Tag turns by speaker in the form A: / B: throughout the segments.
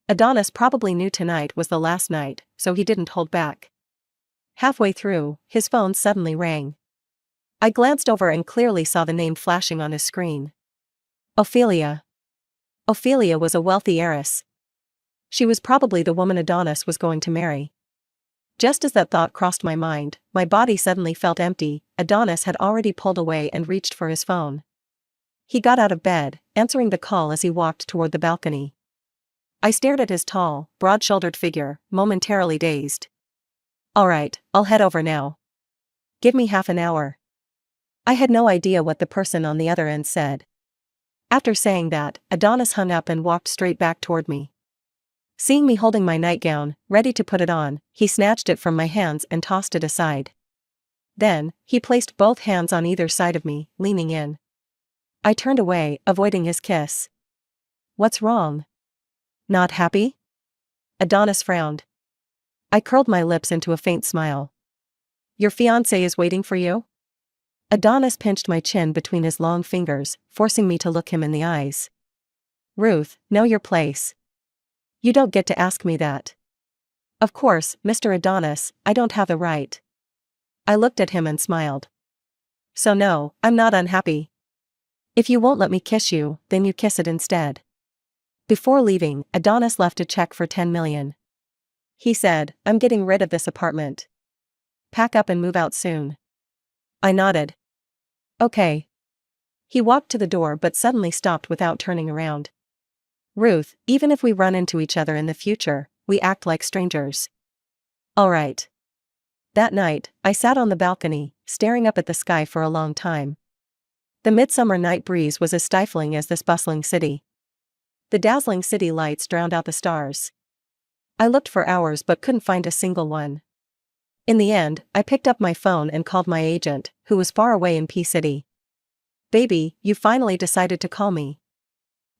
A: Adonis probably knew tonight was the last night, so he didn't hold back. Halfway through, his phone suddenly rang. I glanced over and clearly saw the name flashing on his screen. Ophelia. Ophelia was a wealthy heiress. She was probably the woman Adonis was going to marry. Just as that thought crossed my mind, my body suddenly felt empty. Adonis had already pulled away and reached for his phone. He got out of bed, answering the call as he walked toward the balcony. I stared at his tall, broad-shouldered figure, momentarily dazed. "All right, I'll head over now. Give me half an hour." I had no idea what the person on the other end said. After saying that, Adonis hung up and walked straight back toward me. Seeing me holding my nightgown, ready to put it on, he snatched it from my hands and tossed it aside. Then, he placed both hands on either side of me, leaning in. I turned away, avoiding his kiss. "What's wrong? Not happy?" Adonis frowned. I curled my lips into a faint smile. "Your fiancé is waiting for you?" Adonis pinched my chin between his long fingers, forcing me to look him in the eyes. "Ruth, know your place. You don't get to ask me that." "Of course, Mr. Adonis, I don't have the right." I looked at him and smiled. "So no, I'm not unhappy. If you won't let me kiss you, then you kiss it instead." Before leaving, Adonis left a check for $10 million. He said, "I'm getting rid of this apartment. Pack up and move out soon." I nodded. "Okay." He walked to the door but suddenly stopped without turning around. "Ruth, even if we run into each other in the future, we act like strangers." "All right." That night, I sat on the balcony, staring up at the sky for a long time. The midsummer night breeze was as stifling as this bustling city. The dazzling city lights drowned out the stars. I looked for hours but couldn't find a single one. In the end, I picked up my phone and called my agent, who was far away in P City. "Baby, you finally decided to call me.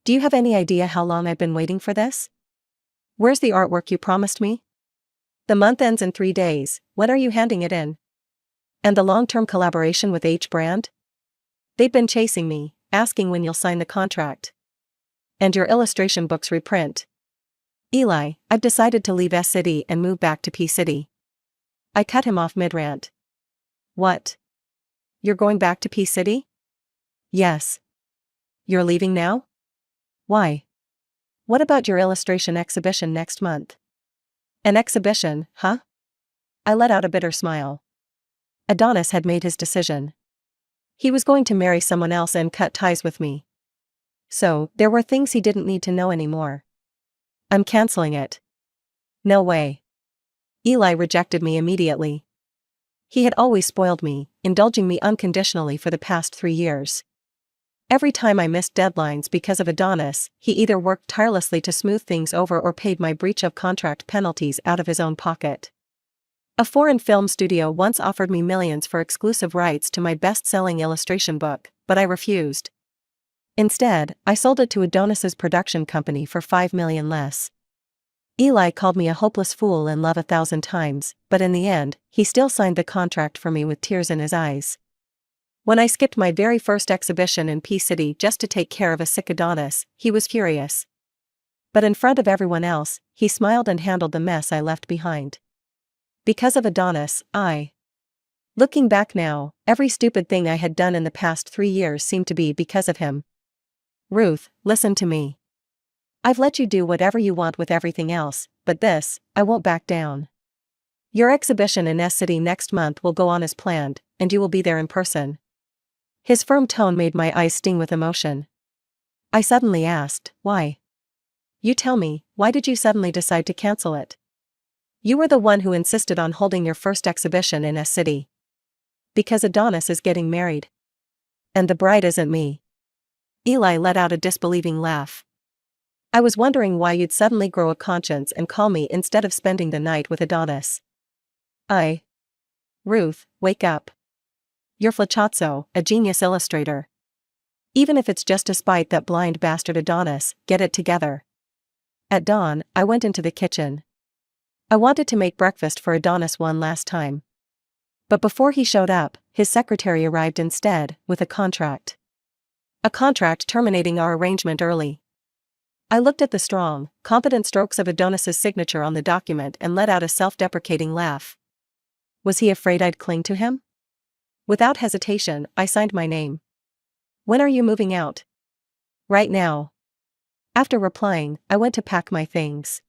A: Do you have any idea how long I've been waiting for this? Where's the artwork you promised me? The month ends in 3 days, when are you handing it in? And the long-term collaboration with H Brand? They've been chasing me, asking when you'll sign the contract. And your illustration book's reprint. Eli, I've decided to leave S City and move back to P City." I cut him off mid-rant. "What? You're going back to P City?" "Yes." "You're leaving now? Why? What about your illustration exhibition next month?" "An exhibition, huh?" I let out a bitter smile. Adonis had made his decision. He was going to marry someone else and cut ties with me. So, there were things he didn't need to know anymore. "I'm canceling it." "No way." Eli rejected me immediately. He had always spoiled me, indulging me unconditionally for the past 3 years. Every time I missed deadlines because of Adonis, he either worked tirelessly to smooth things over or paid my breach of contract penalties out of his own pocket. A foreign film studio once offered me millions for exclusive rights to my best-selling illustration book, but I refused. Instead, I sold it to Adonis's production company for $5 million less. Eli called me a hopeless fool in love 1,000 times, but in the end, he still signed the contract for me with tears in his eyes. When I skipped my very first exhibition in P City just to take care of a sick Adonis, he was furious. But in front of everyone else, he smiled and handled the mess I left behind. Because of Adonis, Looking back now, every stupid thing I had done in the past 3 years seemed to be because of him. "Ruth, listen to me. I've let you do whatever you want with everything else, but this, I won't back down. Your exhibition in S City next month will go on as planned, and you will be there in person." His firm tone made my eyes sting with emotion. I suddenly asked, "Why? You tell me, why did you suddenly decide to cancel it? You were the one who insisted on holding your first exhibition in S City." "Because Adonis is getting married. And the bride isn't me." Eli let out a disbelieving laugh. "I was wondering why you'd suddenly grow a conscience and call me instead of spending the night with Adonis." Ruth, wake up. You're Flacciazzo, a genius illustrator. Even if it's just to spite that blind bastard Adonis, get it together." At dawn, I went into the kitchen. I wanted to make breakfast for Adonis one last time. But before he showed up, his secretary arrived instead, with a contract. A contract terminating our arrangement early. I looked at the strong, competent strokes of Adonis's signature on the document and let out a self-deprecating laugh. Was he afraid I'd cling to him? Without hesitation, I signed my name. When are you moving out? Right now. After replying, I went to pack my things.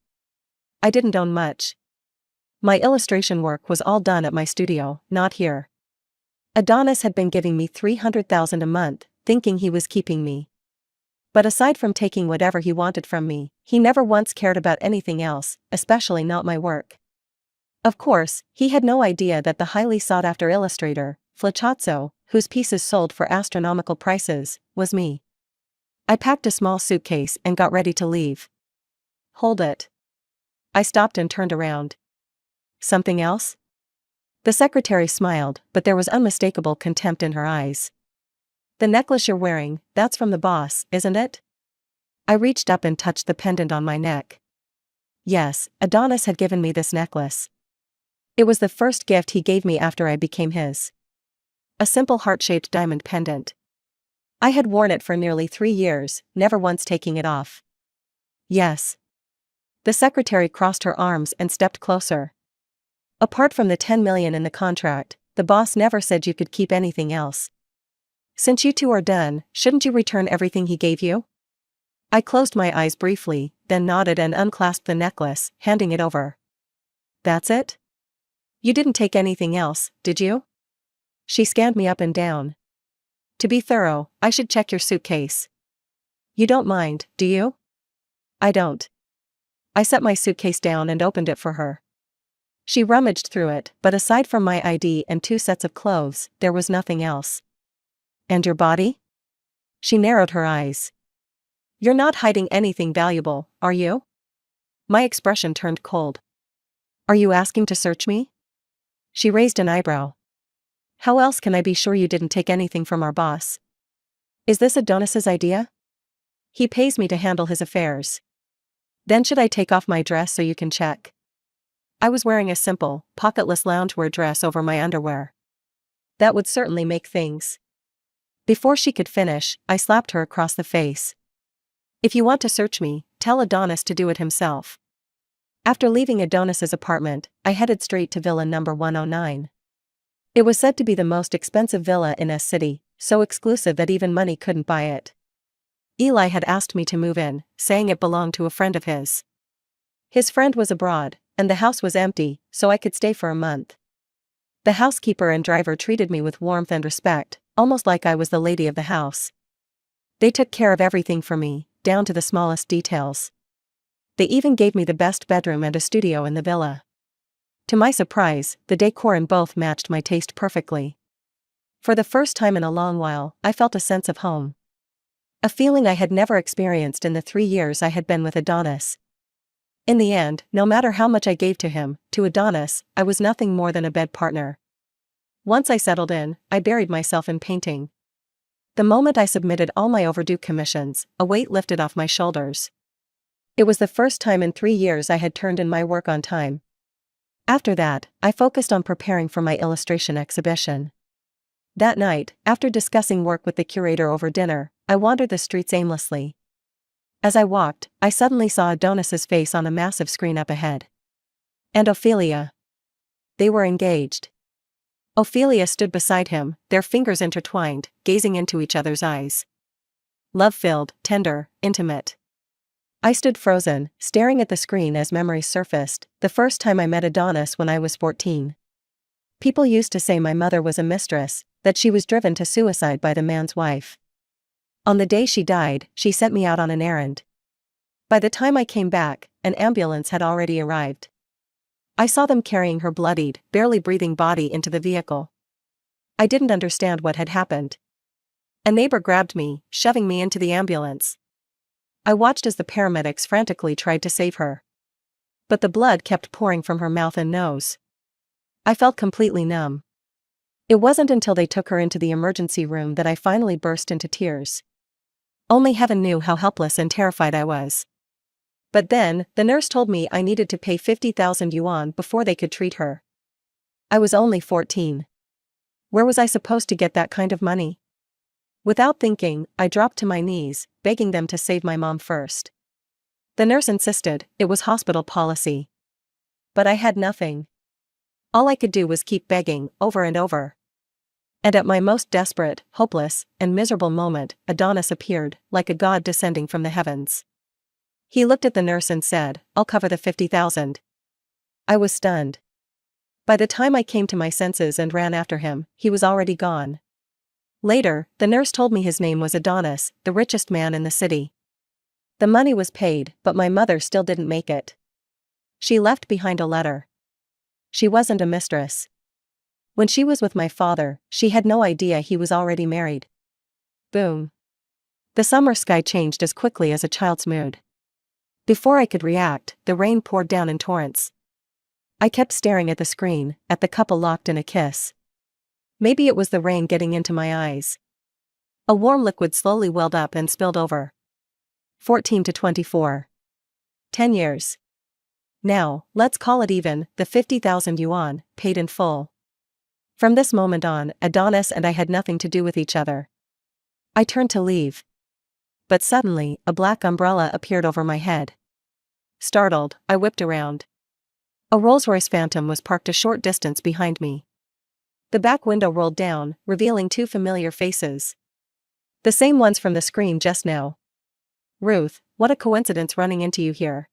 A: I didn't own much. My illustration work was all done at my studio, not here. Adonis had been giving me $300,000 a month, thinking he was keeping me. But aside from taking whatever he wanted from me, he never once cared about anything else, especially not my work. Of course, he had no idea that the highly sought-after illustrator, Flecciazzo, whose pieces sold for astronomical prices, was me. I packed a small suitcase and got ready to leave. Hold it. I stopped and turned around. Something else? The secretary smiled, but there was unmistakable contempt in her eyes. The necklace you're wearing, that's from the boss, isn't it? I reached up and touched the pendant on my neck. Yes, Adonis had given me this necklace. It was the first gift he gave me after I became his. A simple heart-shaped diamond pendant. I had worn it for nearly 3 years, never once taking it off. Yes. The secretary crossed her arms and stepped closer. Apart from the $10 million in the contract, the boss never said you could keep anything else. Since you two are done, shouldn't you return everything he gave you? I closed my eyes briefly, then nodded and unclasped the necklace, handing it over. That's it? You didn't take anything else, did you? She scanned me up and down. To be thorough, I should check your suitcase. You don't mind, do you? I don't. I set my suitcase down and opened it for her. She rummaged through it, but aside from my ID and 2 sets of clothes, there was nothing else. And your body? She narrowed her eyes. You're not hiding anything valuable, are you? My expression turned cold. Are you asking to search me? She raised an eyebrow. How else can I be sure you didn't take anything from our boss? Is this Adonis's idea? He pays me to handle his affairs. Then should I take off my dress so you can check? I was wearing a simple, pocketless loungewear dress over my underwear. That would certainly make things. Before she could finish, I slapped her across the face. If you want to search me, tell Adonis to do it himself. After leaving Adonis's apartment, I headed straight to Villa number 109. It was said to be the most expensive villa in S City, so exclusive that even money couldn't buy it. Eli had asked me to move in, saying it belonged to a friend of his. His friend was abroad, and the house was empty, so I could stay for a month. The housekeeper and driver treated me with warmth and respect, almost like I was the lady of the house. They took care of everything for me, down to the smallest details. They even gave me the best bedroom and a studio in the villa. To my surprise, the decor in both matched my taste perfectly. For the first time in a long while, I felt a sense of home. A feeling I had never experienced in the 3 years I had been with Adonis. In the end, no matter how much I gave to him, to Adonis, I was nothing more than a bed partner. Once I settled in, I buried myself in painting. The moment I submitted all my overdue commissions, a weight lifted off my shoulders. It was the first time in 3 years I had turned in my work on time. After that, I focused on preparing for my illustration exhibition. That night, after discussing work with the curator over dinner, I wandered the streets aimlessly. As I walked, I suddenly saw Adonis's face on a massive screen up ahead. And Ophelia. They were engaged. Ophelia stood beside him, their fingers intertwined, gazing into each other's eyes. Love-filled, tender, intimate. I stood frozen, staring at the screen as memories surfaced, the first time I met Adonis when I was 14. People used to say my mother was a mistress, that she was driven to suicide by the man's wife. On the day she died, she sent me out on an errand. By the time I came back, an ambulance had already arrived. I saw them carrying her bloodied, barely breathing body into the vehicle. I didn't understand what had happened. A neighbor grabbed me, shoving me into the ambulance. I watched as the paramedics frantically tried to save her. But the blood kept pouring from her mouth and nose. I felt completely numb. It wasn't until they took her into the emergency room that I finally burst into tears. Only heaven knew how helpless and terrified I was. But then, the nurse told me I needed to pay 50,000 yuan before they could treat her. I was only 14. Where was I supposed to get that kind of money? Without thinking, I dropped to my knees, begging them to save my mom first. The nurse insisted it was hospital policy. But I had nothing. All I could do was keep begging, over and over. And at my most desperate, hopeless, and miserable moment, Adonis appeared, like a god descending from the heavens. He looked at the nurse and said, "I'll cover the 50,000. I was stunned. By the time I came to my senses and ran after him, he was already gone. Later, the nurse told me his name was Adonis, the richest man in the city. The money was paid, but my mother still didn't make it. She left behind a letter. She wasn't a mistress. When she was with my father, she had no idea he was already married." Boom. The summer sky changed as quickly as a child's mood. Before I could react, the rain poured down in torrents. I kept staring at the screen, at the couple locked in a kiss. Maybe it was the rain getting into my eyes. A warm liquid slowly welled up and spilled over. 14 to 24. 10 years. Now, let's call it even, the 50,000 yuan, paid in full. From this moment on, Adonis and I had nothing to do with each other. I turned to leave. But suddenly, a black umbrella appeared over my head. Startled, I whipped around. A Rolls-Royce Phantom was parked a short distance behind me. The back window rolled down, revealing two familiar faces. The same ones from the screen just now. "Ruth, what a coincidence running into you here."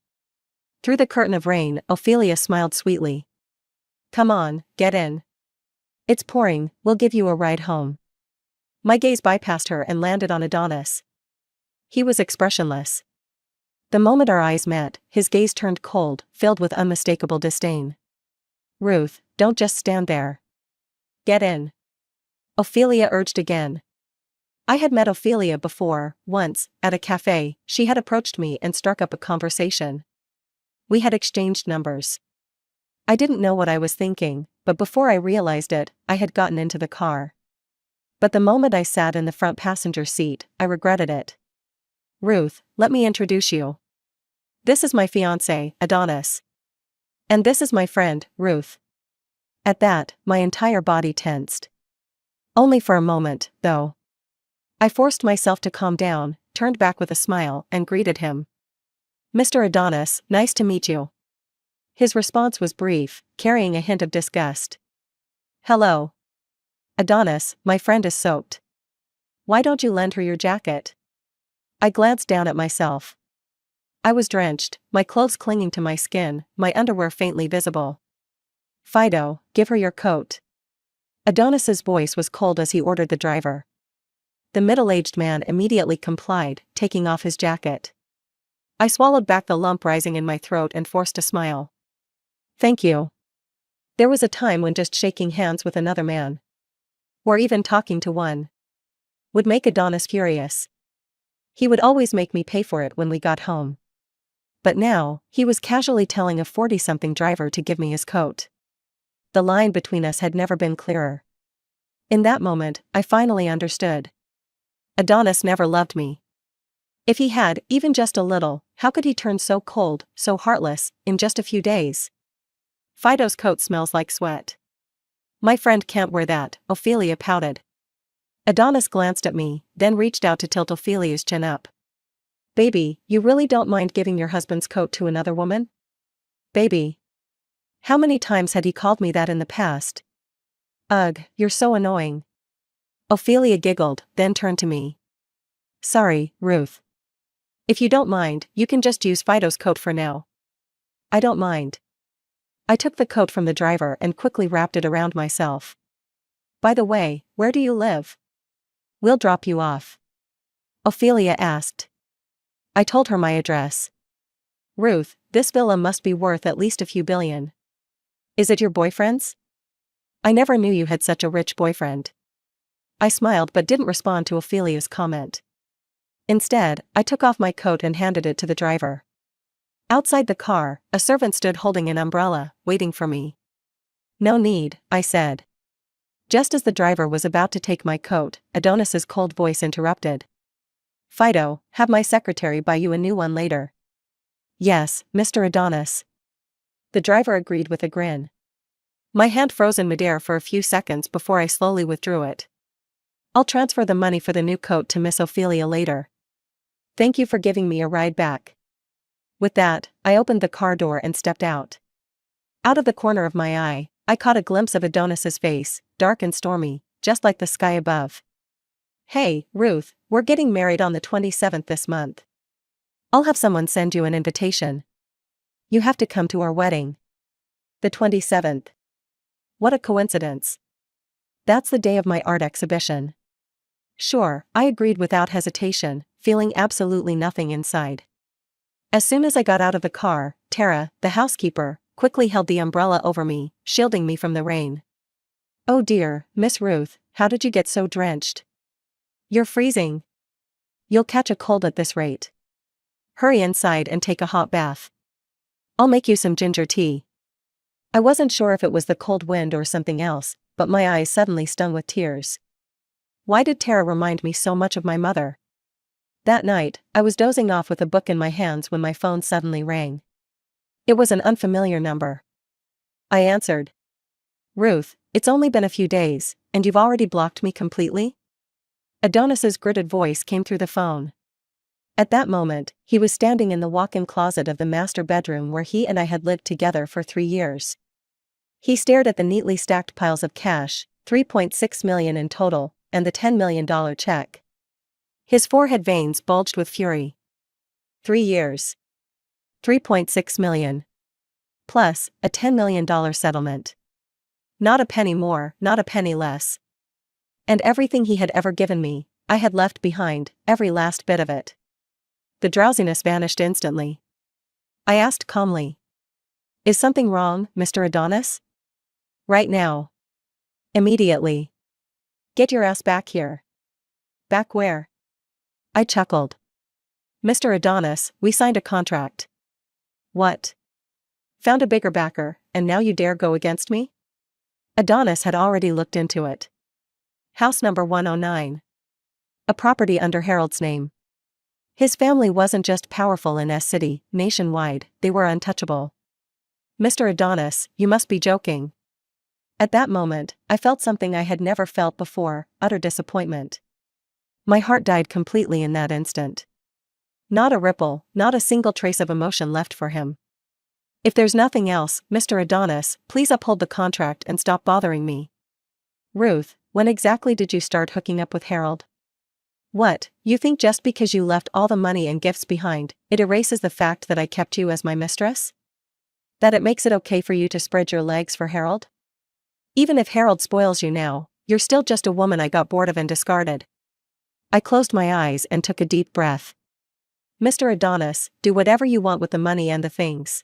A: Through the curtain of rain, Ophelia smiled sweetly. "Come on, get in. It's pouring, we'll give you a ride home." My gaze bypassed her and landed on Adonis. He was expressionless. The moment our eyes met, his gaze turned cold, filled with unmistakable disdain. "Ruth, don't just stand there. Get in." Ophelia urged again. I had met Ophelia before, once, at a cafe. She had approached me and struck up a conversation. We had exchanged numbers. I didn't know what I was thinking, but before I realized it, I had gotten into the car. But the moment I sat in the front passenger seat, I regretted it. "Ruth, let me introduce you. This is my fiancé, Adonis. And this is my friend, Ruth." At that, my entire body tensed. Only for a moment, though. I forced myself to calm down, turned back with a smile, and greeted him. "Mr. Adonis, nice to meet you." His response was brief, carrying a hint of disgust. "Hello. Adonis, my friend is soaked. Why don't you lend her your jacket?" I glanced down at myself. I was drenched, my clothes clinging to my skin, my underwear faintly visible. "Fido, give her your coat." Adonis's voice was cold as he ordered the driver. The middle-aged man immediately complied, taking off his jacket. I swallowed back the lump rising in my throat and forced a smile. "Thank you." There was a time when just shaking hands with another man, or even talking to one, would make Adonis furious. He would always make me pay for it when we got home. But now, he was casually telling a 40-something driver to give me his coat. The line between us had never been clearer. In that moment, I finally understood. Adonis never loved me. If he had, even just a little, how could he turn so cold, so heartless, in just a few days? "Fido's coat smells like sweat." "My friend can't wear that," Ophelia pouted. Adonis glanced at me, then reached out to tilt Ophelia's chin up. "Baby, you really don't mind giving your husband's coat to another woman?" Baby. How many times had he called me that in the past? "Ugh, you're so annoying." Ophelia giggled, then turned to me. "Sorry, Ruth. If you don't mind, you can just use Fido's coat for now." "I don't mind." I took the coat from the driver and quickly wrapped it around myself. "By the way, where do you live?" "We'll drop you off." Ophelia asked. I told her my address. "Ruth, this villa must be worth at least a few billion. Is it your boyfriend's?" "I never knew you had such a rich boyfriend." I smiled but didn't respond to Ophelia's comment. Instead, I took off my coat and handed it to the driver. Outside the car, a servant stood holding an umbrella, waiting for me. "No need," I said. Just as the driver was about to take my coat, Adonis's cold voice interrupted. "Fido, have my secretary buy you a new one later." "Yes, Mr. Adonis." The driver agreed with a grin. My hand froze in midair for a few seconds before I slowly withdrew it. "I'll transfer the money for the new coat to Miss Ophelia later. Thank you for giving me a ride back." With that, I opened the car door and stepped out. Out of the corner of my eye, I caught a glimpse of Adonis's face, dark and stormy, just like the sky above. "Hey, Ruth, we're getting married on the 27th this month. I'll have someone send you an invitation. You have to come to our wedding." The 27th. What a coincidence. That's the day of my art exhibition. Sure, I agreed without hesitation, feeling absolutely nothing inside. As soon as I got out of the car, Tara, the housekeeper, quickly held the umbrella over me, shielding me from the rain. "Oh dear, Miss Ruth, how did you get so drenched? You're freezing. You'll catch a cold at this rate. Hurry inside and take a hot bath. I'll make you some ginger tea." I wasn't sure if it was the cold wind or something else, but my eyes suddenly stung with tears. Why did Tara remind me so much of my mother? That night, I was dozing off with a book in my hands when my phone suddenly rang. It was an unfamiliar number. I answered. "Ruth, it's only been a few days, and you've already blocked me completely?" Adonis's gritted voice came through the phone. At that moment, he was standing in the walk-in closet of the master bedroom where he and I had lived together for 3 years. He stared at the neatly stacked piles of cash, $3.6 million in total, and the $10 million check. His forehead veins bulged with fury. 3 years. $3.6 million. Plus, a $10 million settlement. Not a penny more, not a penny less. And everything he had ever given me, I had left behind, every last bit of it. The drowsiness vanished instantly. I asked calmly. "Is something wrong, Mr. Adonis?" "Right now. Immediately. Get your ass back here." "Back where?" I chuckled. "Mr. Adonis, we signed a contract." "What? Found a bigger backer, and now you dare go against me?" Adonis had already looked into it. House number 109. A property under Harold's name. His family wasn't just powerful in S-City, nationwide, they were untouchable. "Mr. Adonis, you must be joking." At that moment, I felt something I had never felt before, utter disappointment. My heart died completely in that instant. Not a ripple, not a single trace of emotion left for him. "If there's nothing else, Mr. Adonis, please uphold the contract and stop bothering me." "Ruth, when exactly did you start hooking up with Harold?" "What, you think just because you left all the money and gifts behind, it erases the fact that I kept you as my mistress? That it makes it okay for you to spread your legs for Harold? Even if Harold spoils you now, you're still just a woman I got bored of and discarded." I closed my eyes and took a deep breath. "Mr. Adonis, do whatever you want with the money and the things.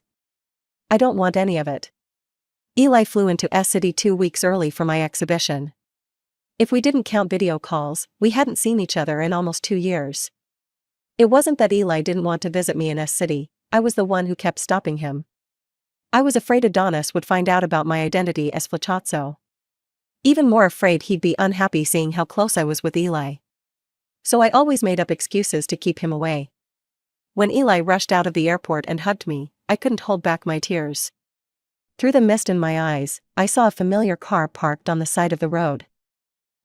A: I don't want any of it." Eli flew into S-City 2 weeks early for my exhibition. If we didn't count video calls, we hadn't seen each other in almost 2 years. It wasn't that Eli didn't want to visit me in S-City, I was the one who kept stopping him. I was afraid Adonis would find out about my identity as Flacazzo. Even more afraid he'd be unhappy seeing how close I was with Eli. So I always made up excuses to keep him away. When Eli rushed out of the airport and hugged me, I couldn't hold back my tears. Through the mist in my eyes, I saw a familiar car parked on the side of the road.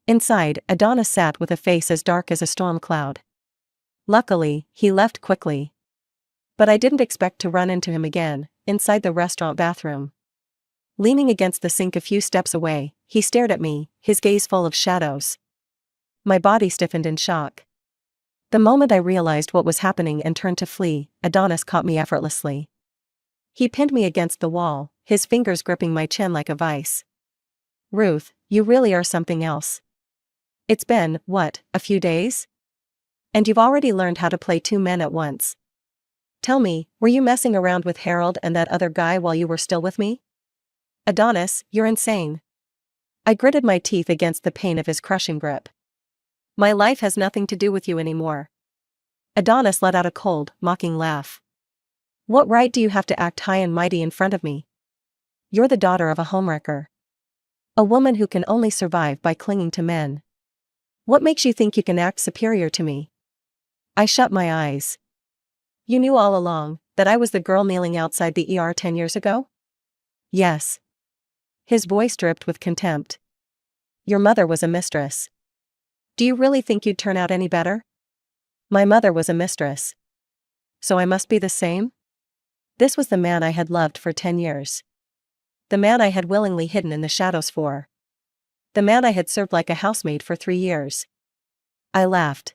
A: Inside, Adonis sat with a face as dark as a storm cloud. Luckily, he left quickly. But I didn't expect to run into him again, inside the restaurant bathroom. Leaning against the sink a few steps away, he stared at me, his gaze full of shadows. My body stiffened in shock. The moment I realized what was happening and turned to flee, Adonis caught me effortlessly. He pinned me against the wall, his fingers gripping my chin like a vice. "Ruth, you really are something else. It's been, what, a few days? And you've already learned how to play 2 men at once. Tell me, were you messing around with Harold and that other guy while you were still with me?" "Adonis, you're insane." I gritted my teeth against the pain of his crushing grip. "My life has nothing to do with you anymore." Adonis let out a cold, mocking laugh. "What right do you have to act high and mighty in front of me? You're the daughter of a homewrecker. A woman who can only survive by clinging to men. What makes you think you can act superior to me?" I shut my eyes. "You knew all along that I was the girl kneeling outside the ER 10 years ago?" "Yes." His voice dripped with contempt. "Your mother was a mistress. Do you really think you'd turn out any better?" "My mother was a mistress. So I must be the same?" This was the man I had loved for 10 years. The man I had willingly hidden in the shadows for. The man I had served like a housemaid for 3 years. I laughed.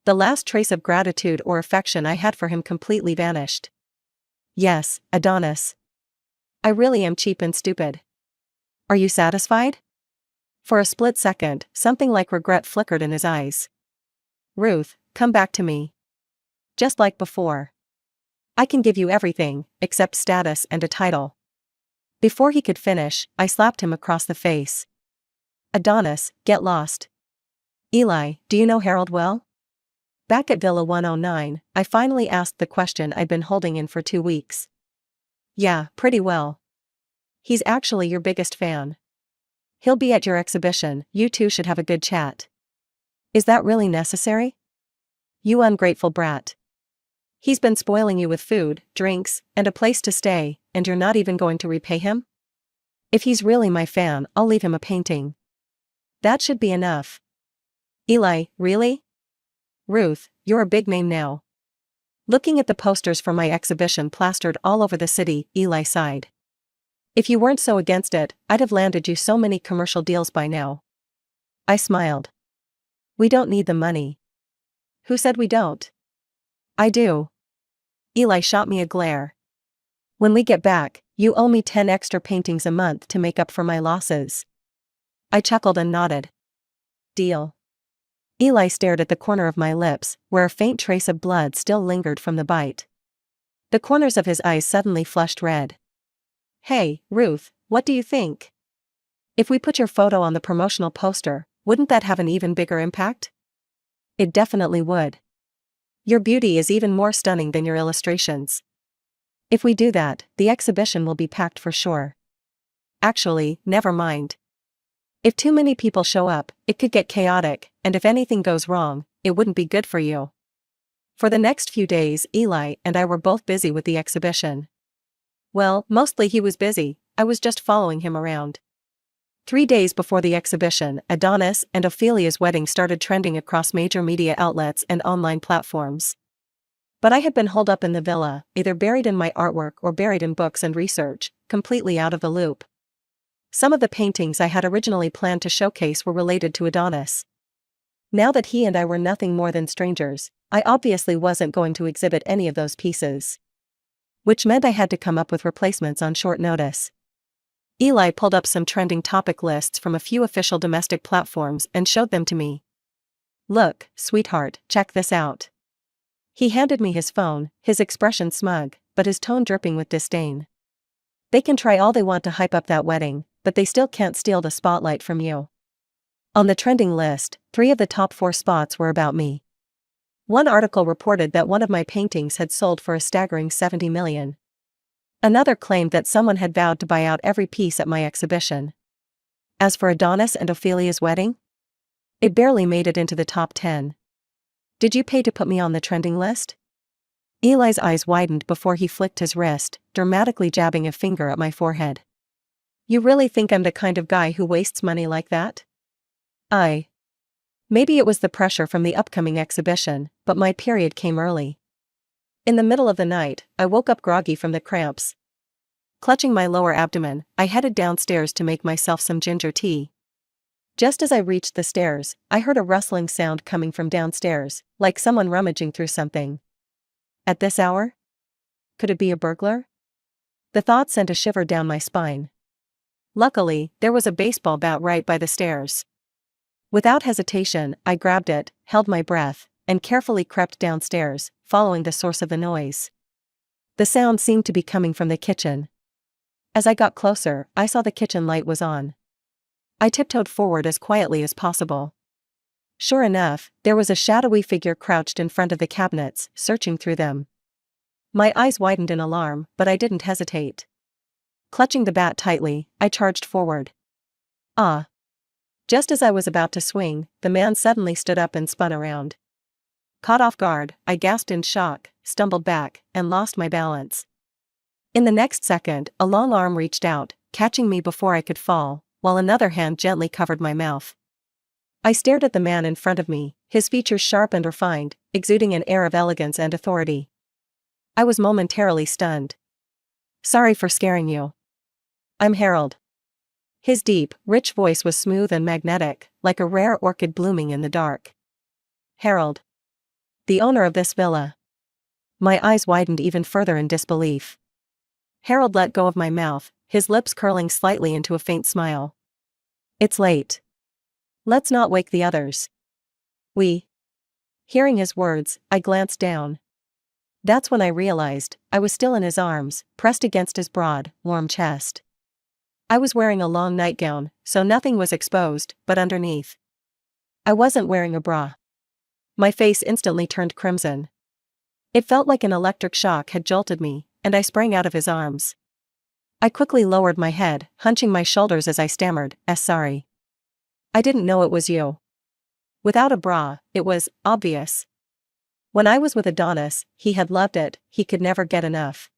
A: The last trace of gratitude or affection I had for him completely vanished. Yes, Adonis. I really am cheap and stupid. Are you satisfied? For a split second, something like regret flickered in his eyes. Ruth, come back to me. Just like before. I can give you everything, except status and a title. Before he could finish, I slapped him across the face. Adonis, get lost. Eli, do you know Harold well? Back at Villa 109, I finally asked the question I'd been holding in for 2 weeks. Yeah, pretty well. He's actually your biggest fan. He'll be at your exhibition, you two should have a good chat. Is that really necessary? You ungrateful brat. He's been spoiling you with food, drinks, and a place to stay, and you're not even going to repay him? If he's really my fan, I'll leave him a painting. That should be enough. Eli, really? Ruth, you're a big name now. Looking at the posters for my exhibition plastered all over the city, Eli sighed. If you weren't so against it, I'd have landed you so many commercial deals by now. I smiled. We don't need the money. Who said we don't? I do. Eli shot me a glare. When we get back, you owe me 10 extra paintings a month to make up for my losses. I chuckled and nodded. Deal. Eli stared at the corner of my lips, where a faint trace of blood still lingered from the bite. The corners of his eyes suddenly flushed red. Hey, Ruth, what do you think? If we put your photo on the promotional poster, wouldn't that have an even bigger impact? It definitely would. Your beauty is even more stunning than your illustrations. If we do that, the exhibition will be packed for sure. Actually, never mind. If too many people show up, it could get chaotic, and if anything goes wrong, it wouldn't be good for you. For the next few days, Eli and I were both busy with the exhibition. Well, mostly he was busy, I was just following him around. 3 days before the exhibition, Adonis and Ophelia's wedding started trending across major media outlets and online platforms. But I had been holed up in the villa, either buried in my artwork or buried in books and research, completely out of the loop. Some of the paintings I had originally planned to showcase were related to Adonis. Now that he and I were nothing more than strangers, I obviously wasn't going to exhibit any of those pieces. Which meant I had to come up with replacements on short notice. Eli pulled up some trending topic lists from a few official domestic platforms and showed them to me. Look, sweetheart, check this out. He handed me his phone, his expression smug, but his tone dripping with disdain. They can try all they want to hype up that wedding, but they still can't steal the spotlight from you. On the trending list, 3 of the top 4 spots were about me. One article reported that one of my paintings had sold for a staggering $70 million. Another claimed that someone had vowed to buy out every piece at my exhibition. As for Adonis and Ophelia's wedding, it barely made it into the top 10. Did you pay to put me on the trending list? Eli's eyes widened before he flicked his wrist, dramatically jabbing a finger at my forehead. You really think I'm the kind of guy who wastes money like that? Maybe it was the pressure from the upcoming exhibition, but my period came early. In the middle of the night, I woke up groggy from the cramps. Clutching my lower abdomen, I headed downstairs to make myself some ginger tea. Just as I reached the stairs, I heard a rustling sound coming from downstairs, like someone rummaging through something. At this hour? Could it be a burglar? The thought sent a shiver down my spine. Luckily, there was a baseball bat right by the stairs. Without hesitation, I grabbed it, held my breath, and carefully crept downstairs, following the source of the noise. The sound seemed to be coming from the kitchen. As I got closer, I saw the kitchen light was on. I tiptoed forward as quietly as possible. Sure enough, there was a shadowy figure crouched in front of the cabinets, searching through them. My eyes widened in alarm, but I didn't hesitate. Clutching the bat tightly, I charged forward. Ah! Just as I was about to swing, the man suddenly stood up and spun around. Caught off guard, I gasped in shock, stumbled back, and lost my balance. In the next second, a long arm reached out, catching me before I could fall, while another hand gently covered my mouth. I stared at the man in front of me, his features sharp and refined, exuding an air of elegance and authority. I was momentarily stunned. Sorry for scaring you. I'm Harold. His deep, rich voice was smooth and magnetic, like a rare orchid blooming in the dark. Harold. The owner of this villa. My eyes widened even further in disbelief. Harold let go of my mouth, his lips curling slightly into a faint smile. It's late. Let's not wake the others. Hearing his words, I glanced down. That's when I realized I was still in his arms, pressed against his broad, warm chest. I was wearing a long nightgown, so nothing was exposed, but underneath. I wasn't wearing a bra. My face instantly turned crimson. It felt like an electric shock had jolted me, and I sprang out of his arms. I quickly lowered my head, hunching my shoulders as I stammered, sorry. I didn't know it was you. Without a bra, it was obvious. When I was with Adonis, he had loved it, he could never get enough.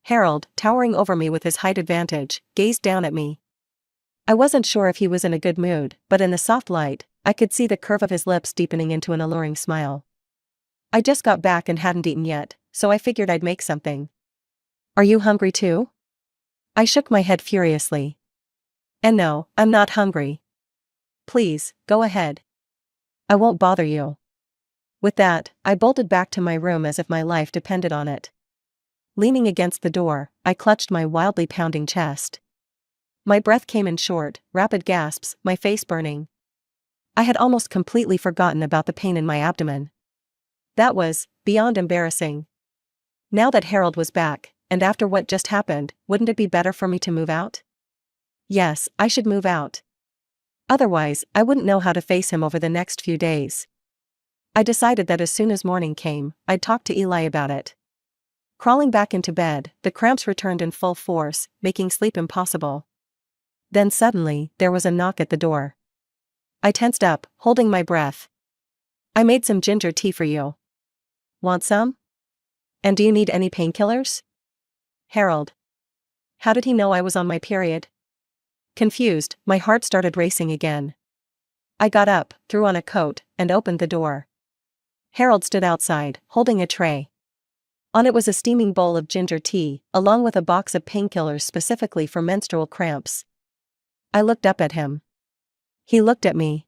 A: Harold, towering over me with his height advantage, gazed down at me. I wasn't sure if he was in a good mood, but in the soft light, I could see the curve of his lips deepening into an alluring smile. I just got back and hadn't eaten yet, so I figured I'd make something. Are you hungry too? I shook my head furiously. And no, I'm not hungry. Please, go ahead. I won't bother you. With that, I bolted back to my room as if my life depended on it. Leaning against the door, I clutched my wildly pounding chest. My breath came in short, rapid gasps, my face burning. I had almost completely forgotten about the pain in my abdomen. That was beyond embarrassing. Now that Harold was back, and after what just happened, wouldn't it be better for me to move out? Yes, I should move out. Otherwise, I wouldn't know how to face him over the next few days. I decided that as soon as morning came, I'd talk to Eli about it. Crawling back into bed, the cramps returned in full force, making sleep impossible. Then suddenly, there was a knock at the door. I tensed up, holding my breath. I made some ginger tea for you. Want some? And do you need any painkillers? Harold. How did he know I was on my period? Confused, my heart started racing again. I got up, threw on a coat, and opened the door. Harold stood outside, holding a tray. On it was a steaming bowl of ginger tea, along with a box of painkillers specifically for menstrual cramps. I looked up at him. He looked at me.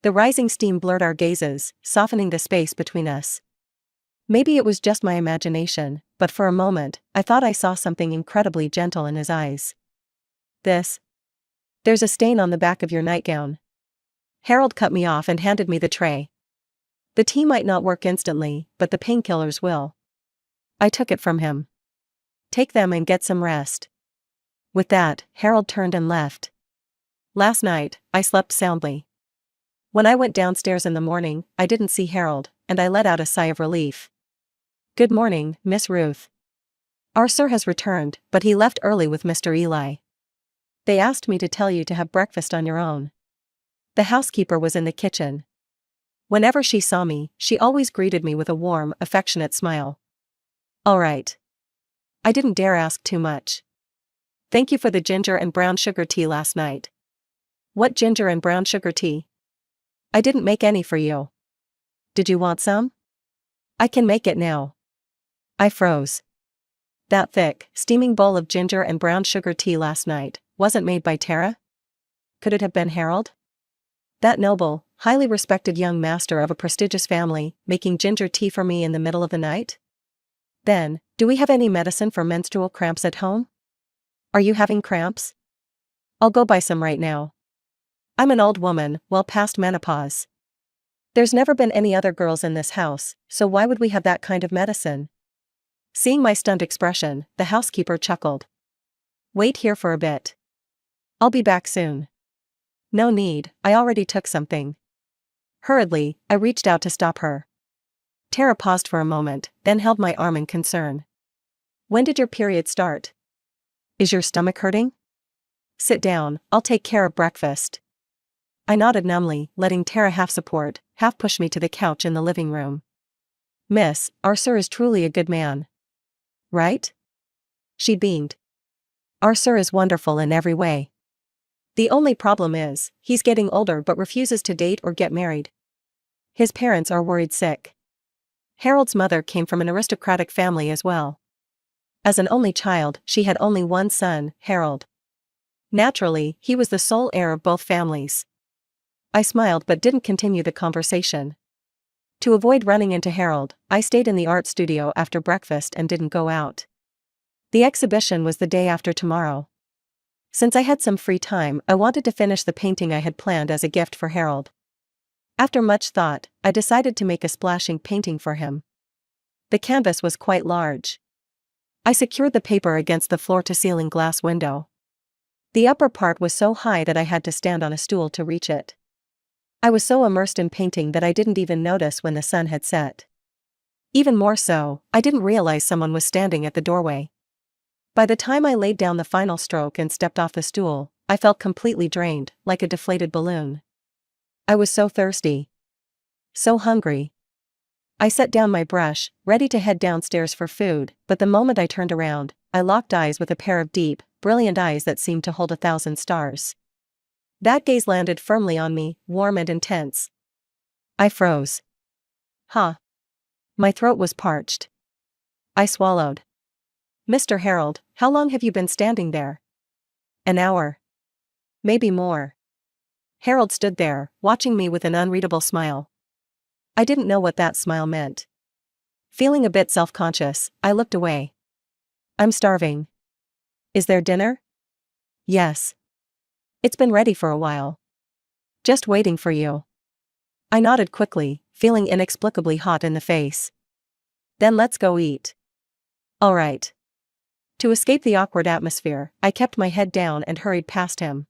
A: The rising steam blurred our gazes, softening the space between us. Maybe it was just my imagination, but for a moment, I thought I saw something incredibly gentle in his eyes. There's a stain on the back of your nightgown. Harold cut me off and handed me the tray. The tea might not work instantly, but the painkillers will. I took it from him. Take them and get some rest. With that, Harold turned and left. Last night, I slept soundly. When I went downstairs in the morning, I didn't see Harold, and I let out a sigh of relief. Good morning, Miss Ruth. Our sir has returned, but he left early with Mr. Eli. They asked me to tell you to have breakfast on your own. The housekeeper was in the kitchen. Whenever she saw me, she always greeted me with a warm, affectionate smile. All right. I didn't dare ask too much. Thank you for the ginger and brown sugar tea last night. What ginger and brown sugar tea? I didn't make any for you. Did you want some? I can make it now. I froze. That thick, steaming bowl of ginger and brown sugar tea last night wasn't made by Tara? Could it have been Harold? That noble, highly respected young master of a prestigious family, making ginger tea for me in the middle of the night? Then, do we have any medicine for menstrual cramps at home? Are you having cramps? I'll go buy some right now. I'm an old woman, well past menopause. There's never been any other girls in this house, so why would we have that kind of medicine? Seeing my stunned expression, the housekeeper chuckled. Wait here for a bit. I'll be back soon. No need, I already took something. Hurriedly, I reached out to stop her. Tara paused for a moment, then held my arm in concern. When did your period start? Is your stomach hurting? Sit down, I'll take care of breakfast. I nodded numbly, letting Tara half support, half push me to the couch in the living room. Miss, our sir is truly a good man. Right? She beamed. Our sir is wonderful in every way. The only problem is, he's getting older but refuses to date or get married. His parents are worried sick. Harold's mother came from an aristocratic family as well. As an only child, she had only one son, Harold. Naturally, he was the sole heir of both families. I smiled but didn't continue the conversation. To avoid running into Harold, I stayed in the art studio after breakfast and didn't go out. The exhibition was the day after tomorrow. Since I had some free time, I wanted to finish the painting I had planned as a gift for Harold. After much thought, I decided to make a splashing painting for him. The canvas was quite large. I secured the paper against the floor-to-ceiling glass window. The upper part was so high that I had to stand on a stool to reach it. I was so immersed in painting that I didn't even notice when the sun had set. Even more so, I didn't realize someone was standing at the doorway. By the time I laid down the final stroke and stepped off the stool, I felt completely drained, like a deflated balloon. I was so thirsty. So hungry. I set down my brush, ready to head downstairs for food, but the moment I turned around, I locked eyes with a pair of deep, brilliant eyes that seemed to hold 1,000 stars. That gaze landed firmly on me, warm and intense. I froze. Huh. My throat was parched. I swallowed. Mr. Harold, how long have you been standing there? An hour. Maybe more. Harold stood there, watching me with an unreadable smile. I didn't know what that smile meant. Feeling a bit self-conscious, I looked away. I'm starving. Is there dinner? Yes. It's been ready for a while. Just waiting for you. I nodded quickly, feeling inexplicably hot in the face. Then let's go eat. All right. To escape the awkward atmosphere, I kept my head down and hurried past him.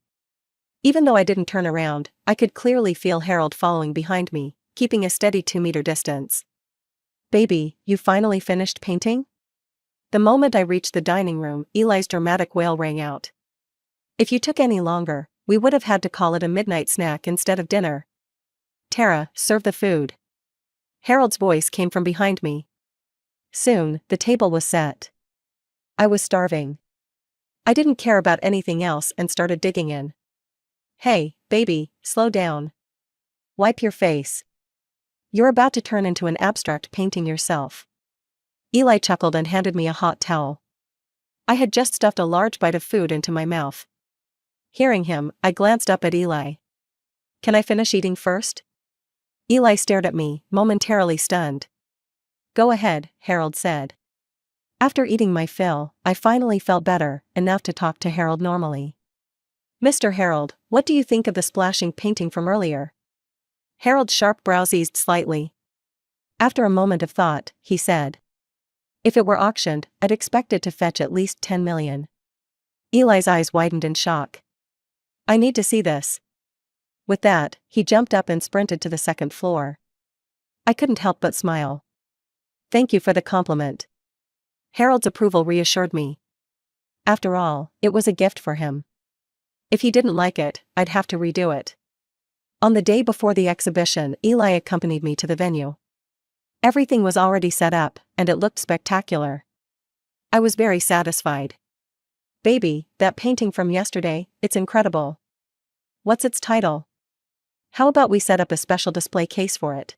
A: Even though I didn't turn around, I could clearly feel Harold following behind me, keeping a steady 2-meter distance. Baby, you finally finished painting? The moment I reached the dining room, Eli's dramatic wail rang out. If you took any longer, we would have had to call it a midnight snack instead of dinner. Tara, serve the food. Harold's voice came from behind me. Soon, the table was set. I was starving. I didn't care about anything else and started digging in. Hey, baby, slow down. Wipe your face. You're about to turn into an abstract painting yourself. Eli chuckled and handed me a hot towel. I had just stuffed a large bite of food into my mouth. Hearing him, I glanced up at Eli. Can I finish eating first? Eli stared at me, momentarily stunned. Go ahead, Harold said. After eating my fill, I finally felt better, enough to talk to Harold normally. Mr. Harold, what do you think of the splashing painting from earlier? Harold's sharp brows eased slightly. After a moment of thought, he said. If it were auctioned, I'd expect it to fetch at least 10 million. Eli's eyes widened in shock. I need to see this. With that, he jumped up and sprinted to the second floor. I couldn't help but smile. Thank you for the compliment. Harold's approval reassured me. After all, it was a gift for him. If he didn't like it, I'd have to redo it. On the day before the exhibition, Eli accompanied me to the venue. Everything was already set up, and it looked spectacular. I was very satisfied. Baby, that painting from yesterday, it's incredible. What's its title? How about we set up a special display case for it?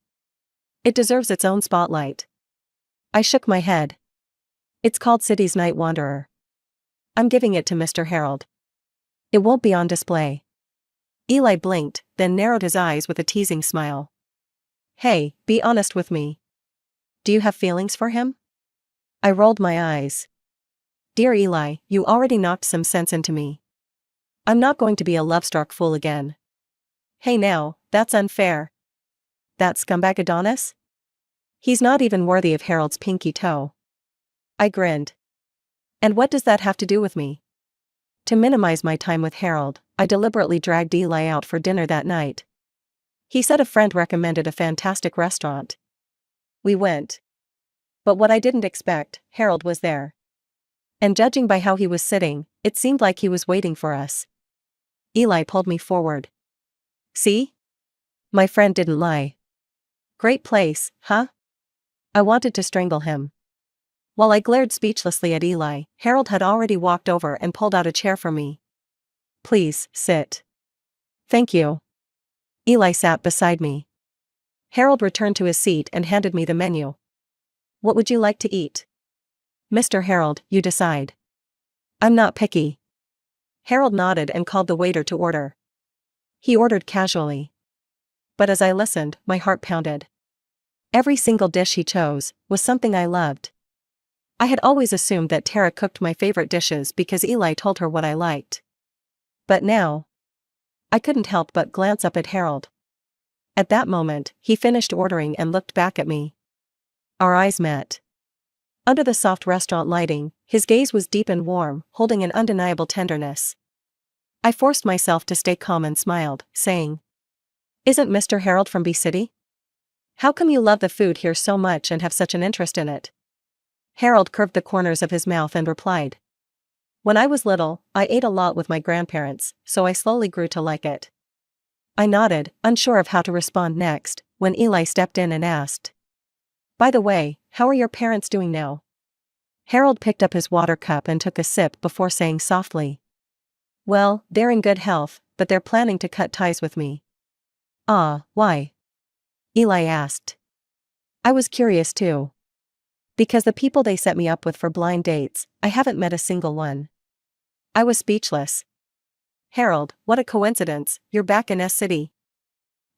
A: It deserves its own spotlight. I shook my head. It's called City's Night Wanderer. I'm giving it to Mr. Harold. It won't be on display. Eli blinked, then narrowed his eyes with a teasing smile. Hey, be honest with me. Do you have feelings for him? I rolled my eyes. Dear Eli, you already knocked some sense into me. I'm not going to be a love-struck fool again. Hey now, that's unfair. That scumbag Adonis? He's not even worthy of Harold's pinky toe. I grinned. And what does that have to do with me? To minimize my time with Harold, I deliberately dragged Eli out for dinner that night. He said a friend recommended a fantastic restaurant. We went. But what I didn't expect, Harold was there. And judging by how he was sitting, it seemed like he was waiting for us. Eli pulled me forward. See? My friend didn't lie. Great place, huh? I wanted to strangle him. While I glared speechlessly at Eli, Harold had already walked over and pulled out a chair for me. Please, sit. Thank you. Eli sat beside me. Harold returned to his seat and handed me the menu. What would you like to eat? Mr. Harold, you decide. I'm not picky. Harold nodded and called the waiter to order. He ordered casually. But as I listened, my heart pounded. Every single dish he chose was something I loved. I had always assumed that Tara cooked my favorite dishes because Eli told her what I liked. But now, I couldn't help but glance up at Harold. At that moment, he finished ordering and looked back at me. Our eyes met. Under the soft restaurant lighting, his gaze was deep and warm, holding an undeniable tenderness. I forced myself to stay calm and smiled, saying, "Isn't Mr. Harold from B-City? How come you love the food here so much and have such an interest in it?" Harold curved the corners of his mouth and replied, "When I was little, I ate a lot with my grandparents, so I slowly grew to like it." I nodded, unsure of how to respond next, when Eli stepped in and asked, "By the way, how are your parents doing now?" Harold picked up his water cup and took a sip before saying softly, "Well, they're in good health, but they're planning to cut ties with me." "Ah, why?" Eli asked. I was curious too. Because the people they set me up with for blind dates, I haven't met a single one. I was speechless. "Harold, what a coincidence, you're back in S-City."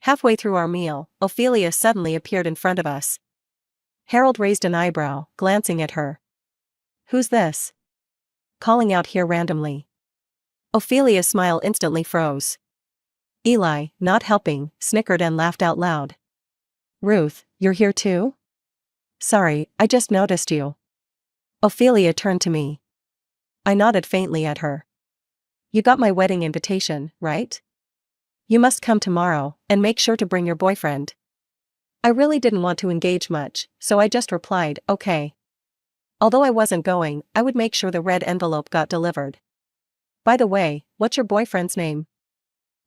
A: Halfway through our meal, Ophelia suddenly appeared in front of us. Harold raised an eyebrow, glancing at her. "Who's this? Calling out here randomly?" Ophelia's smile instantly froze. Eli, not helping, snickered and laughed out loud. "Ruth, you're here too?" "Sorry, I just noticed you." Ophelia turned to me. I nodded faintly at her. "You got my wedding invitation, right? You must come tomorrow, and make sure to bring your boyfriend." I really didn't want to engage much, so I just replied, "Okay." Although I wasn't going, I would make sure the red envelope got delivered. "By the way, what's your boyfriend's name?"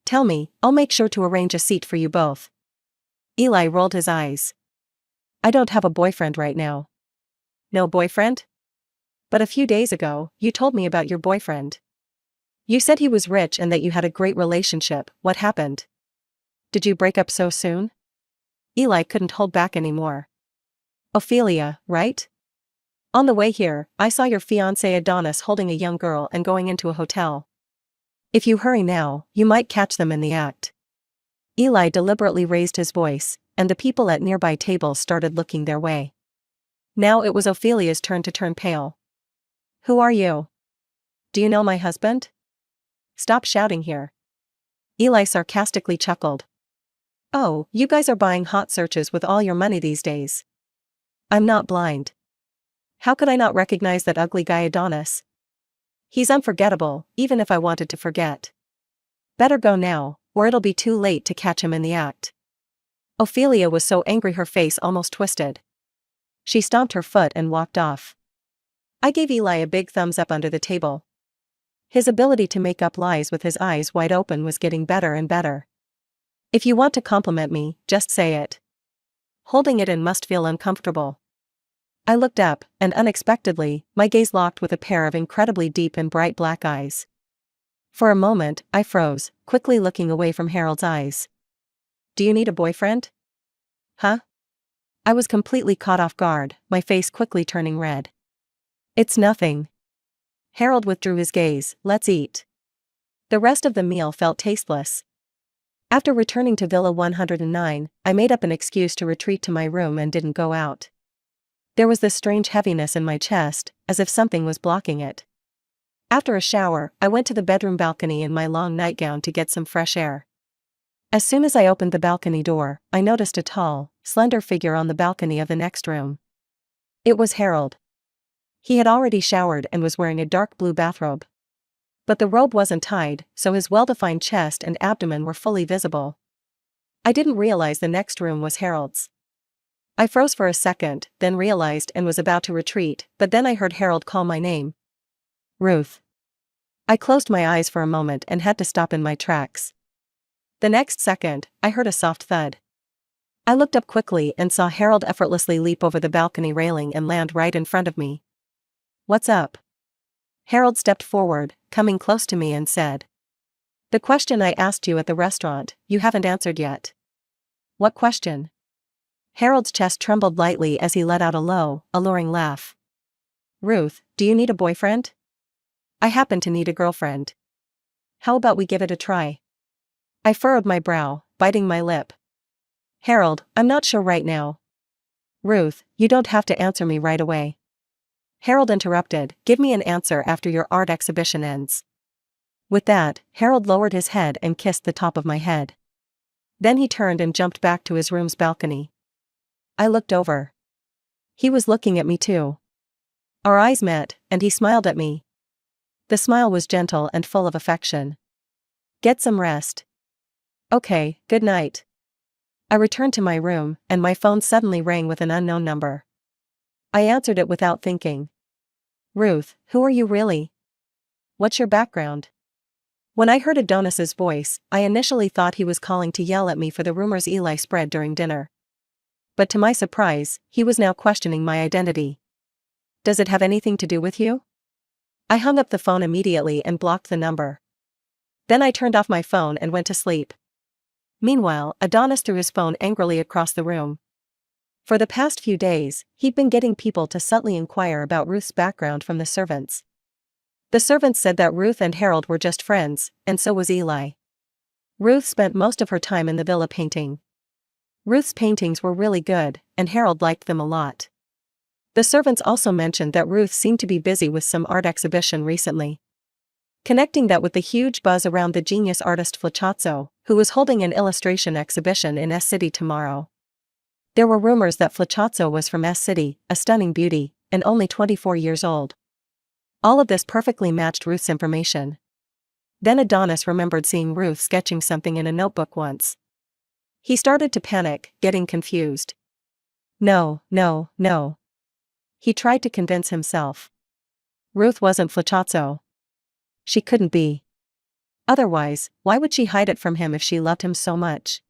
A: "Tell me, I'll make sure to arrange a seat for you both." Eli rolled his eyes. "I don't have a boyfriend right now." "No boyfriend? But a few days ago, you told me about your boyfriend. You said he was rich and that you had a great relationship. What happened? Did you break up so soon?" Eli couldn't hold back anymore. "Ophelia, right? On the way here, I saw your fiancé Adonis holding a young girl and going into a hotel. If you hurry now, you might catch them in the act." Eli deliberately raised his voice, and the people at nearby tables started looking their way. Now it was Ophelia's turn to turn pale. "Who are you? Do you know my husband? Stop shouting here." Eli sarcastically chuckled. "Oh, you guys are buying hot searches with all your money these days. I'm not blind. How could I not recognize that ugly guy Adonis? He's unforgettable, even if I wanted to forget. Better go now, or it'll be too late to catch him in the act." Ophelia was so angry her face almost twisted. She stomped her foot and walked off. I gave Eli a big thumbs up under the table. His ability to make up lies with his eyes wide open was getting better and better. If you want to compliment me, just say it. Holding it in must feel uncomfortable. I looked up, and unexpectedly, my gaze locked with a pair of incredibly deep and bright black eyes. For a moment, I froze, quickly looking away from Harold's eyes. "Do you need a boyfriend?" "Huh?" I was completely caught off guard, my face quickly turning red. "It's nothing." Harold withdrew his gaze. "Let's eat." The rest of the meal felt tasteless. After returning to Villa 109, I made up an excuse to retreat to my room and didn't go out. There was this strange heaviness in my chest, as if something was blocking it. After a shower, I went to the bedroom balcony in my long nightgown to get some fresh air. As soon as I opened the balcony door, I noticed a tall, slender figure on the balcony of the next room. It was Harold. He had already showered and was wearing a dark blue bathrobe. But the robe wasn't tied, so his well-defined chest and abdomen were fully visible. I didn't realize the next room was Harold's. I froze for a second, then realized and was about to retreat, but then I heard Harold call my name. "Ruth." I closed my eyes for a moment and had to stop in my tracks. The next second, I heard a soft thud. I looked up quickly and saw Harold effortlessly leap over the balcony railing and land right in front of me. "What's up?" Harold stepped forward, coming close to me and said, "The question I asked you at the restaurant, you haven't answered yet." "What question?" Harold's chest trembled lightly as he let out a low, alluring laugh. Ruth, do you need a boyfriend? I happen to need a girlfriend. How about we give it a try? I furrowed my brow, biting my lip. Harold, I'm not sure right now. Ruth, you don't have to answer me right away. Harold interrupted, give me an answer after your art exhibition ends. With that, Harold lowered his head and kissed the top of my head. Then he turned and jumped back to his room's balcony. I looked over. He was looking at me too. Our eyes met, and he smiled at me. The smile was gentle and full of affection. Get some rest. Okay, good night. I returned to my room, and my phone suddenly rang with an unknown number. I answered it without thinking. Ruth, who are you really? What's your background? When I heard Adonis's voice, I initially thought he was calling to yell at me for the rumors Eli spread during dinner. But to my surprise, he was now questioning my identity. Does it have anything to do with you? I hung up the phone immediately and blocked the number. Then I turned off my phone and went to sleep. Meanwhile, Adonis threw his phone angrily across the room. For the past few days, he'd been getting people to subtly inquire about Ruth's background from the servants. The servants said that Ruth and Harold were just friends, and so was Eli. Ruth spent most of her time in the villa painting. Ruth's paintings were really good, and Harold liked them a lot. The servants also mentioned that Ruth seemed to be busy with some art exhibition recently. Connecting that with the huge buzz around the genius artist Flacciazzo, who was holding an illustration exhibition in S-City tomorrow. There were rumors that Flacciazzo was from S-City, a stunning beauty, and only 24 years old. All of this perfectly matched Ruth's information. Then Adonis remembered seeing Ruth sketching something in a notebook once. He started to panic, getting confused. No. He tried to convince himself. Ruth wasn't Flacciazzo. She couldn't be. Otherwise, why would she hide it from him if she loved him so much?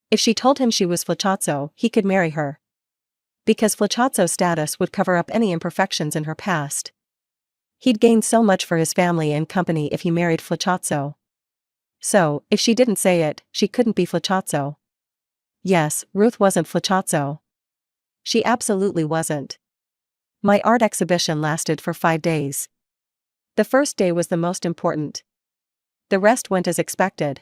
A: If she told him she was Flacciazzo, he could marry her. Because Flacciazzo's status would cover up any imperfections in her past. He'd gain so much for his family and company if he married Flacciazzo. So, if she didn't say it, she couldn't be Flacciazzo. Yes, Ruth wasn't Flacciazzo. She absolutely wasn't. My art exhibition lasted for 5 days. The first day was the most important. The rest went as expected.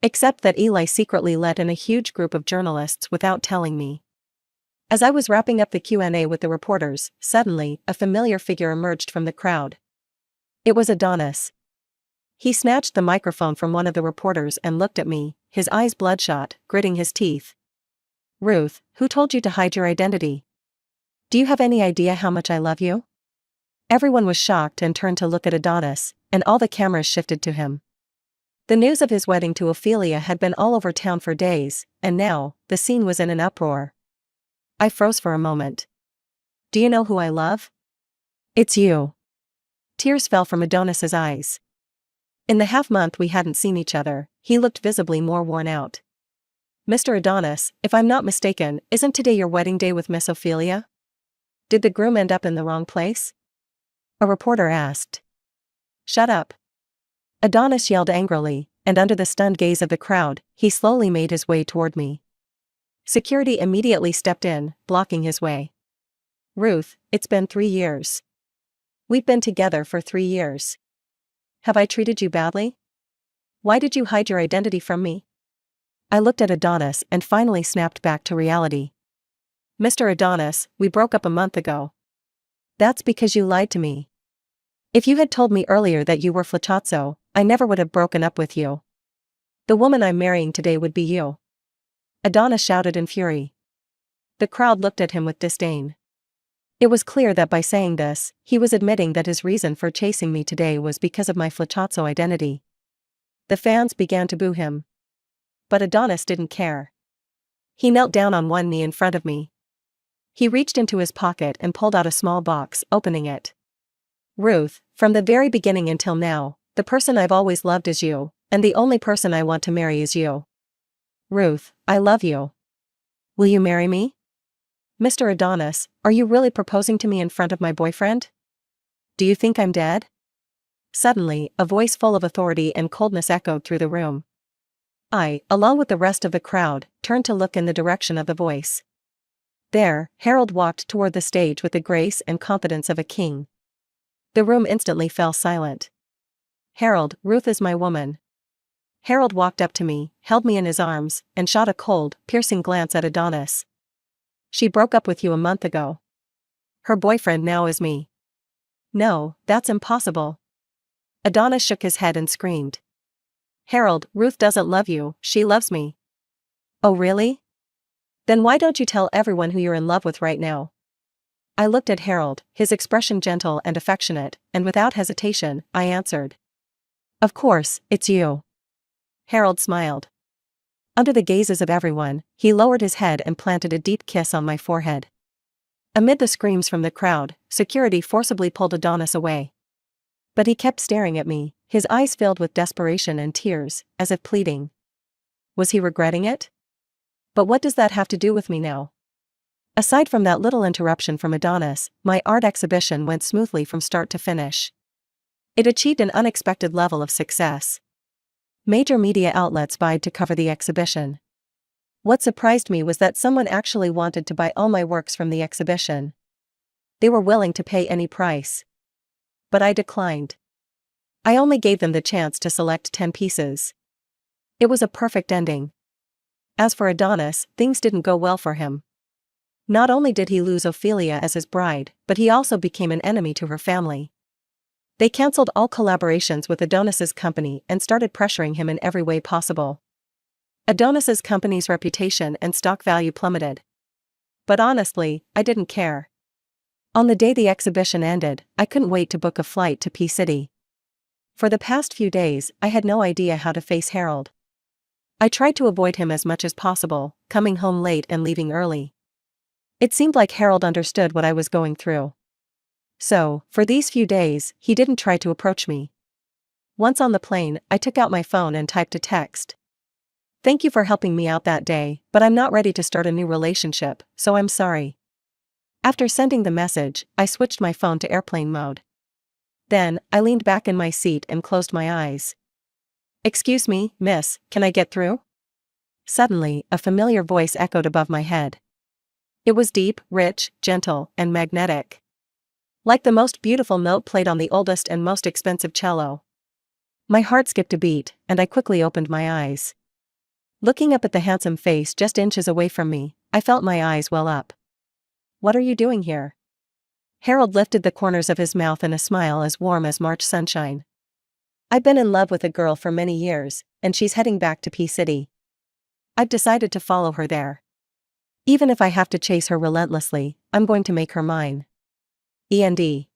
A: Except that Eli secretly let in a huge group of journalists without telling me. As I was wrapping up the Q&A with the reporters, suddenly, a familiar figure emerged from the crowd. It was Adonis. He snatched the microphone from one of the reporters and looked at me, his eyes bloodshot, gritting his teeth. Ruth, who told you to hide your identity? Do you have any idea how much I love you? Everyone was shocked and turned to look at Adonis, and all the cameras shifted to him. The news of his wedding to Ophelia had been all over town for days, and now, the scene was in an uproar. I froze for a moment. Do you know who I love? It's you. Tears fell from Adonis's eyes. In the half-month we hadn't seen each other, he looked visibly more worn out. Mr. Adonis, if I'm not mistaken, isn't today your wedding day with Miss Ophelia? Did the groom end up in the wrong place? A reporter asked. Shut up. Adonis yelled angrily, and under the stunned gaze of the crowd, he slowly made his way toward me. Security immediately stepped in, blocking his way. Ruth, it's been 3 years. We've been together for 3 years. Have I treated you badly? Why did you hide your identity from me? I looked at Adonis and finally snapped back to reality. Mr. Adonis, we broke up a month ago. That's because you lied to me. If you had told me earlier that you were Flacciazzo, I never would have broken up with you. The woman I'm marrying today would be you. Adonis shouted in fury. The crowd looked at him with disdain. It was clear that by saying this, he was admitting that his reason for chasing me today was because of my Flacciazzo identity. The fans began to boo him. But Adonis didn't care. He knelt down on one knee in front of me. He reached into his pocket and pulled out a small box, opening it. Ruth, from the very beginning until now, the person I've always loved is you, and the only person I want to marry is you. Ruth, I love you. Will you marry me? Mr. Adonis, are you really proposing to me in front of my boyfriend? Do you think I'm dead? Suddenly, a voice full of authority and coldness echoed through the room. I, along with the rest of the crowd, turned to look in the direction of the voice. There, Harold walked toward the stage with the grace and confidence of a king. The room instantly fell silent. "Harold, Ruth is my woman." Harold walked up to me, held me in his arms, and shot a cold, piercing glance at Adonis. "She broke up with you a month ago. Her boyfriend now is me." "No, that's impossible." Adonis shook his head and screamed. "Harold, Ruth doesn't love you, she loves me." "Oh really? Then why don't you tell everyone who you're in love with right now?" I looked at Harold, his expression gentle and affectionate, and without hesitation, I answered. "Of course, it's you." Harold smiled. Under the gazes of everyone, he lowered his head and planted a deep kiss on my forehead. Amid the screams from the crowd, security forcibly pulled Adonis away. But he kept staring at me, his eyes filled with desperation and tears, as if pleading. Was he regretting it? But what does that have to do with me now? Aside from that little interruption from Adonis, my art exhibition went smoothly from start to finish. It achieved an unexpected level of success. Major media outlets vied to cover the exhibition. What surprised me was that someone actually wanted to buy all my works from the exhibition. They were willing to pay any price. But I declined. I only gave them the chance to select 10 pieces. It was a perfect ending. As for Adonis, things didn't go well for him. Not only did he lose Ophelia as his bride, but he also became an enemy to her family. They cancelled all collaborations with Adonis's company and started pressuring him in every way possible. Adonis's company's reputation and stock value plummeted. But honestly, I didn't care. On the day the exhibition ended, I couldn't wait to book a flight to P-City. For the past few days, I had no idea how to face Harold. I tried to avoid him as much as possible, coming home late and leaving early. It seemed like Harold understood what I was going through. So, for these few days, he didn't try to approach me. Once on the plane, I took out my phone and typed a text. "Thank you for helping me out that day, but I'm not ready to start a new relationship, so I'm sorry." After sending the message, I switched my phone to airplane mode. Then, I leaned back in my seat and closed my eyes. "Excuse me, miss, can I get through?" Suddenly, a familiar voice echoed above my head. It was deep, rich, gentle, and magnetic. Like the most beautiful note played on the oldest and most expensive cello. My heart skipped a beat, and I quickly opened my eyes. Looking up at the handsome face just inches away from me, I felt my eyes well up. "What are you doing here?" Harold lifted the corners of his mouth in a smile as warm as March sunshine. "I've been in love with a girl for many years, and she's heading back to P-City. I've decided to follow her there. Even if I have to chase her relentlessly, I'm going to make her mine. END.